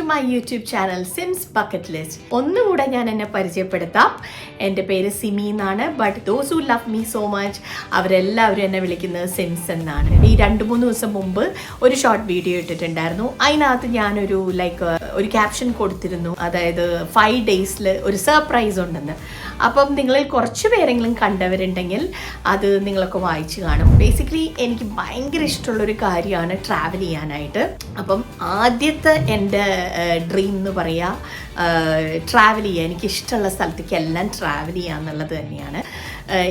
My YouTube channel sims bucket list. ഒന്നുകൂടെ ഞാൻ എന്നെ പരിചയപ്പെടുത്താം. എൻ്റെ പേര് സിമി എന്നാണ്. But those who love me so much അവരെല്ലാവരും എന്നെ വിളിക്കുന്നത് സിംസ് എന്നാണ്. ഈ 2-3 ദിവസം മുമ്പ് ഒരു ഷോർട്ട് വീഡിയോ ഇട്ടിട്ടുണ്ടായിരുന്നു. അതിനകത്ത് ഞാനൊരു ഒരു ക്യാപ്ഷൻ കൊടുത്തിരുന്നു, അതായത് 5 ഡേയ്സിൽ ഒരു സർപ്രൈസ് ഉണ്ടെന്ന്. അപ്പം നിങ്ങളിൽ കുറച്ച് പേരെങ്കിലും കണ്ടവരുണ്ടെങ്കിൽ അത് നിങ്ങളൊക്കെ വായിച്ച് കാണും. ബേസിക്കലി എനിക്ക് ഭയങ്കര ഇഷ്ടമുള്ളൊരു കാര്യമാണ് ട്രാവൽ ചെയ്യാനായിട്ട്. അപ്പം ആദ്യത്തെ എൻ്റെ ഡ്രീം എന്ന് പറയുക ട്രാവൽ ചെയ്യുക. എനിക്കിഷ്ടമുള്ള സ്ഥലത്തേക്ക് എല്ലാം ട്രാവൽ ചെയ്യുക എന്നുള്ളത് തന്നെയാണ്.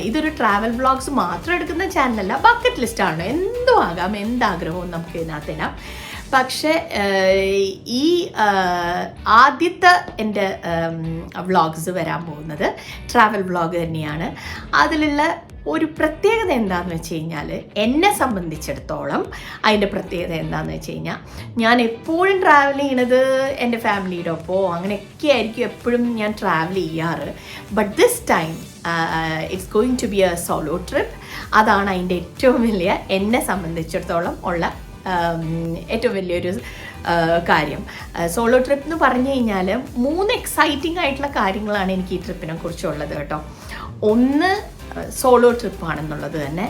ഇതൊരു ട്രാവൽ വ്ളോഗ്സ് മാത്രം എടുക്കുന്ന ചാനലല്ല, ബക്കറ്റ് ലിസ്റ്റാണ്. എന്തും ആകാം, എന്താഗ്രഹവും നമുക്ക് ഇതിനകത്ത് തരാം. പക്ഷേ ഈ ആദ്യത്തെ എൻ്റെ വ്ളോഗ്സ് വരാൻ പോകുന്നത് ട്രാവൽ വ്ളോഗ് തന്നെയാണ്. അതിലുള്ള ഒരു പ്രത്യേകത എന്താണെന്ന് വെച്ച് കഴിഞ്ഞാൽ, എന്നെ സംബന്ധിച്ചിടത്തോളം അതിൻ്റെ പ്രത്യേകത എന്താണെന്ന് വെച്ച് കഴിഞ്ഞാൽ, ഞാൻ എപ്പോഴും ട്രാവൽ ചെയ്യണത് എൻ്റെ ഫാമിലിയുടെ ഒപ്പമോ അങ്ങനെയൊക്കെ ആയിരിക്കും എപ്പോഴും ഞാൻ ട്രാവൽ ചെയ്യാറ്. But this time it's going to be a solo trip. അതാണ് അതിൻ്റെ ഏറ്റവും വലിയ, എന്നെ സംബന്ധിച്ചിടത്തോളം ഉള്ള ഏറ്റവും വലിയൊരു കാര്യം. സോളോ ട്രിപ്പ് എന്ന് പറഞ്ഞു കഴിഞ്ഞാൽ 3 എക്സൈറ്റിംഗ് ആയിട്ടുള്ള കാര്യങ്ങളാണ് എനിക്ക് ഈ ട്രിപ്പിനെ കുറിച്ചുള്ളത് കേട്ടോ. 1 സോളോ ട്രിപ്പാണെന്നുള്ളത് തന്നെ.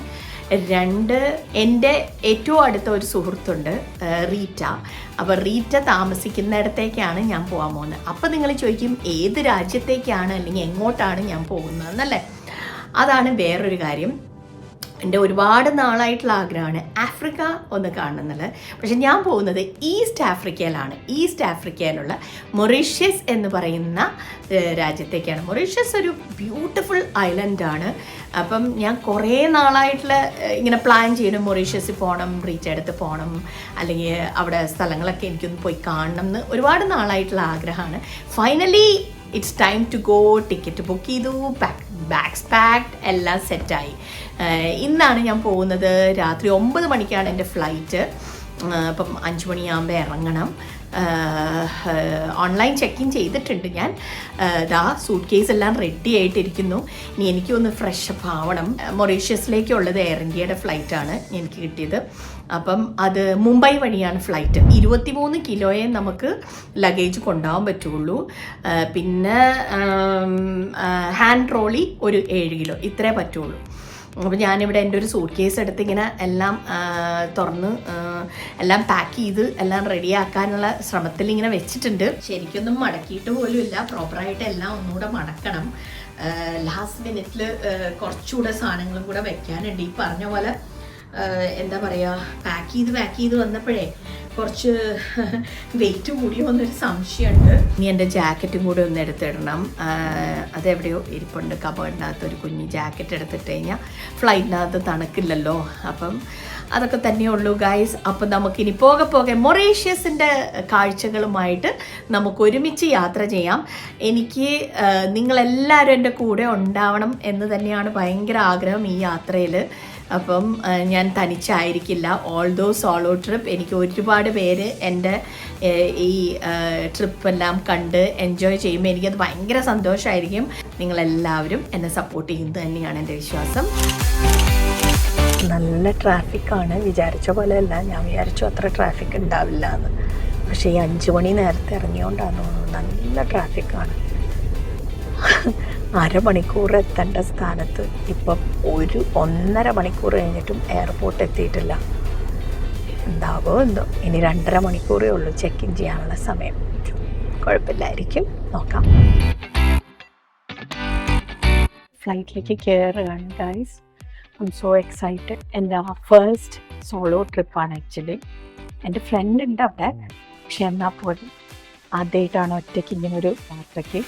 2 എൻ്റെ ഏറ്റവും അടുത്ത ഒരു സുഹൃത്തുണ്ട്, റീറ്റ. അപ്പോൾ റീറ്റ താമസിക്കുന്നിടത്തേക്കാണ് ഞാൻ പോകാൻ പോകുന്നത്. അപ്പോൾ നിങ്ങൾ ചോദിക്കും ഏത് രാജ്യത്തേക്കാണ് അല്ലെങ്കിൽ എങ്ങോട്ടാണ് ഞാൻ പോകുന്നതെന്നല്ലേ. അതാണ് വേറൊരു കാര്യം. എൻ്റെ ഒരുപാട് നാളായിട്ടുള്ള ആഗ്രഹമാണ് ആഫ്രിക്ക ഒന്ന് കാണുന്നത്. പക്ഷെ ഞാൻ പോകുന്നത് ഈസ്റ്റ് ആഫ്രിക്കയിലാണ്. ഈസ്റ്റ് ആഫ്രിക്കയിലുള്ള മൊറീഷ്യസ് എന്ന് പറയുന്ന രാജ്യത്തേക്കാണ്. മൊറീഷ്യസ് ഒരു ബ്യൂട്ടിഫുൾ ഐലൻഡാണ്. അപ്പം ഞാൻ കുറേ നാളായിട്ടുള്ള ഇങ്ങനെ പ്ലാൻ ചെയ്യണം, മൊറീഷ്യസിൽ പോകണം, റീച്ച് എടുത്ത് പോകണം, അല്ലെങ്കിൽ അവിടെ സ്ഥലങ്ങളൊക്കെ എനിക്കൊന്ന് പോയി കാണണം എന്ന് ഒരുപാട് നാളായിട്ടുള്ള ആഗ്രഹമാണ്. Finally it's time to go. Ticket book ചെയ്തു, ബാഗ്സ് പാക്ഡ്, എല്ലാം സെറ്റായി. ഇന്നാണ് ഞാൻ പോകുന്നത്. രാത്രി 9 മണിക്കാണ് എൻ്റെ ഫ്ലൈറ്റ്. അപ്പം 5 മണിയാകുമ്പോൾ ഇറങ്ങണം. ഓൺലൈൻ ചെക്ക് ഇൻ ചെയ്തിട്ടുണ്ട് ഞാൻ. സൂട്ട് കേസ് എല്ലാം റെഡി ആയിട്ടിരിക്കുന്നു. ഇനി എനിക്കൊന്ന് ഫ്രഷപ്പ് ആവണം. മൊറീഷ്യസിലേക്കുള്ളത് എയർ ഇന്ത്യയുടെ ഫ്ലൈറ്റാണ് എനിക്ക് കിട്ടിയത്. അപ്പം അത് മുംബൈ വഴിയാണ് ഫ്ലൈറ്റ്. 23 കിലോയെ നമുക്ക് ലഗേജ് കൊണ്ടുപോകാൻ പറ്റുള്ളൂ. പിന്നെ ഹാൻഡ് ട്രോളി ഒരു 7 കിലോ, ഇത്രേ പറ്റുള്ളൂ. അപ്പോൾ ഞാനിവിടെ എൻ്റെ ഒരു സൂട്ട് കേസ് എടുത്ത് ഇങ്ങനെ എല്ലാം തുറന്ന് എല്ലാം പാക്ക് ചെയ്ത് എല്ലാം റെഡിയാക്കാനുള്ള ശ്രമത്തിൽ ഇങ്ങനെ വെച്ചിട്ടുണ്ട്. ശരിക്കൊന്നും മടക്കിയിട്ട് പോലും ഇല്ല. പ്രോപ്പറായിട്ട് എല്ലാം ഒന്നുകൂടെ മടക്കണം. ലാസ്റ്റ് മിനിറ്റിൽ കുറച്ചുകൂടെ സാധനങ്ങളും കൂടെ വെക്കാനുണ്ട്. ഈ പറഞ്ഞ പോലെ എന്താ പറയുക, പാക്ക് ചെയ്ത് വന്നപ്പോഴേ കുറച്ച് വെയിറ്റ് കൂടിയോ എന്നൊരു സംശയമുണ്ട്. ഇനി എൻ്റെ ജാക്കറ്റും കൂടി ഒന്ന് എടുത്തിടണം. അതെവിടെയോ ഇരിപ്പുണ്ട് കബേർഡിനകത്ത്. ഒരു കുഞ്ഞ് ജാക്കറ്റ് എടുത്തിട്ട് കഴിഞ്ഞാൽ ഫ്ലൈറ്റിനകത്ത് തണുക്കില്ലല്ലോ. അപ്പം അതൊക്കെ തന്നെയുള്ളൂ ഗൈസ്. അപ്പം നമുക്കിനി പോകെ മൊറീഷ്യസിൻ്റെ കാഴ്ചകളുമായിട്ട് നമുക്ക് ഒരുമിച്ച് യാത്ര ചെയ്യാം. എനിക്ക് നിങ്ങളെല്ലാവരും എൻ്റെ കൂടെ ഉണ്ടാവണം എന്ന് തന്നെയാണ് ഭയങ്കര ആഗ്രഹം ഈ യാത്രയിൽ. അപ്പം ഞാൻ തനിച്ചായിരിക്കില്ല. ഓൾദോ സോളോ ട്രിപ്പ്, എനിക്ക് ഒരുപാട് പേര് എൻ്റെ ഈ ട്രിപ്പെല്ലാം കണ്ട് എൻജോയ് ചെയ്യുമ്പോൾ എനിക്കത് ഭയങ്കര സന്തോഷമായിരിക്കും. നിങ്ങളെല്ലാവരും എന്നെ സപ്പോർട്ട് ചെയ്യുന്നത് തന്നെയാണ് എൻ്റെ വിശ്വാസം. നല്ല ട്രാഫിക്കാണ്. വിചാരിച്ച പോലെയല്ല. ഞാൻ വിചാരിച്ചു അത്ര ട്രാഫിക് ഉണ്ടാവില്ല എന്ന്. പക്ഷേ ഈ 5 മണി നേരത്തെ ഇറങ്ങിയോണ്ടാന്ന് തോന്നുന്നു നല്ല ട്രാഫിക്കാണ്. 1/2 മണിക്കൂർ എത്തേണ്ട സ്ഥാനത്ത് ഇപ്പം 1.5 മണിക്കൂർ കഴിഞ്ഞിട്ടും എയർപോർട്ട് എത്തിയിട്ടില്ല. എന്താവോ എന്തോ. ഇനി 2.5 മണിക്കൂറേ ഉള്ളൂ ചെക്ക് ഇൻ ചെയ്യാനുള്ള സമയം. കുഴപ്പമില്ലായിരിക്കും, നോക്കാം. ഫ്ലൈറ്റിലേക്ക് കയറുകയാണ് guys. I M so excited. എൻ്റെ ഫസ്റ്റ് സോളോ ട്രിപ്പാണ് ആക്ച്വലി. എൻ്റെ ഫ്രണ്ട് ഉണ്ട് അവിടെ, പക്ഷെ എന്നാൽ പോലും ആദ്യമായിട്ടാണ് ഒറ്റയ്ക്ക് ഇങ്ങനൊരു യാത്രയ്ക്ക്.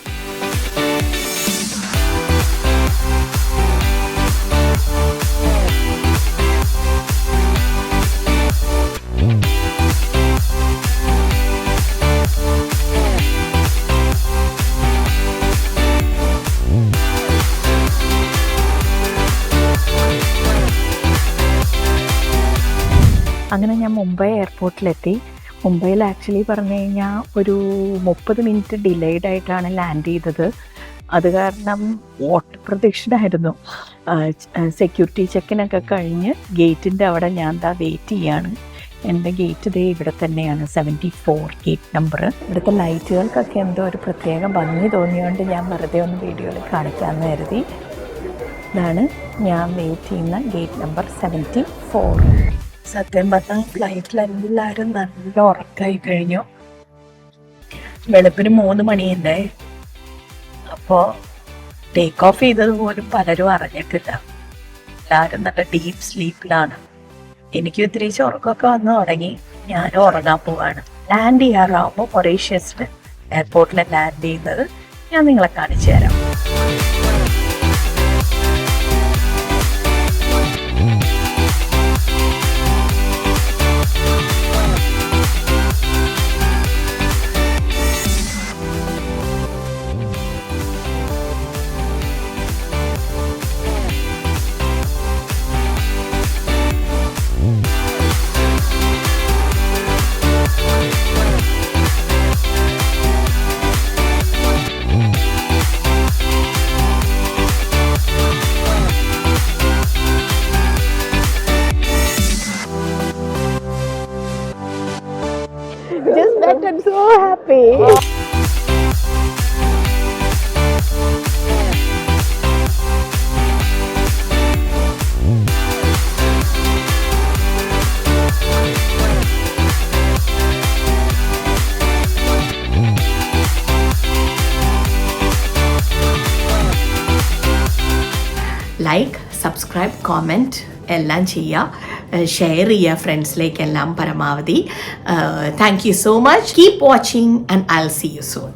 അങ്ങനെ ഞാൻ മുംബൈ എയർപോർട്ടിലെത്തി. മുംബൈയിൽ ആക്ച്വലി പറഞ്ഞു കഴിഞ്ഞാൽ ഒരു 30 മിനിറ്റ് ഡിലേഡ് ആയിട്ടാണ് ലാൻഡ് ചെയ്തത്. അത് കാരണം ഓട്ടപ്രദക്ഷിണമായിരുന്നു. സെക്യൂരിറ്റി ചെക്കിനൊക്കെ കഴിഞ്ഞ് ഗേറ്റിൻ്റെ അവിടെ ഞാൻ വെയിറ്റ് ചെയ്യാണ്. എൻ്റെ ഗേറ്റ് ദേ ഇവിടെ തന്നെയാണ്, 74 ഗേറ്റ് നമ്പർ. ഇവിടുത്തെ ലൈറ്റുകൾക്കൊക്കെ എന്തോ ഒരു പ്രത്യേക ഭംഗി തോന്നിയോണ്ട് ഞാൻ വെറുതെ ഒന്ന് വീഡിയോയിൽ കാണിക്കാമെന്ന് കരുതി. ഇതാണ് ഞാൻ വെയിറ്റ് ചെയ്യുന്ന ഗേറ്റ് നമ്പർ 74. സത്യം പറഞ്ഞാൽ ഫ്ലൈറ്റിലെല്ലാവരും നല്ല ഉറക്കമായി കഴിഞ്ഞു. വെളുപ്പിന് 3 മണിയല്ലേ, അപ്പോൾ ടേക്ക് ഓഫ് ചെയ്തത് പോലും പലരും അറിഞ്ഞിട്ടില്ല. എല്ലാവരും നല്ല ഡീപ്പ് സ്ലീപ്പിലാണ്. എനിക്ക് ഇത്തിരി ഉറക്കമൊക്കെ വന്ന് തുടങ്ങി. ഞാനും ഉറങ്ങാൻ പോവാണ്. ലാൻഡ് ചെയ്യാറാവുമ്പോൾ മൊറീഷ്യസിൽ എയർപോർട്ടിൽ ലാൻഡ് ചെയ്യുന്നത് ഞാൻ നിങ്ങളെ കാണിച്ചു തരാം. Just that I'm so happy. Like, subscribe, comment എല്ലാം ചെയ്യുക, ഷെയർ ചെയ്യുക ഫ്രണ്ട്സിലേക്കെല്ലാം പരമാവധി. Thank you so much. Keep watching and I will see you soon.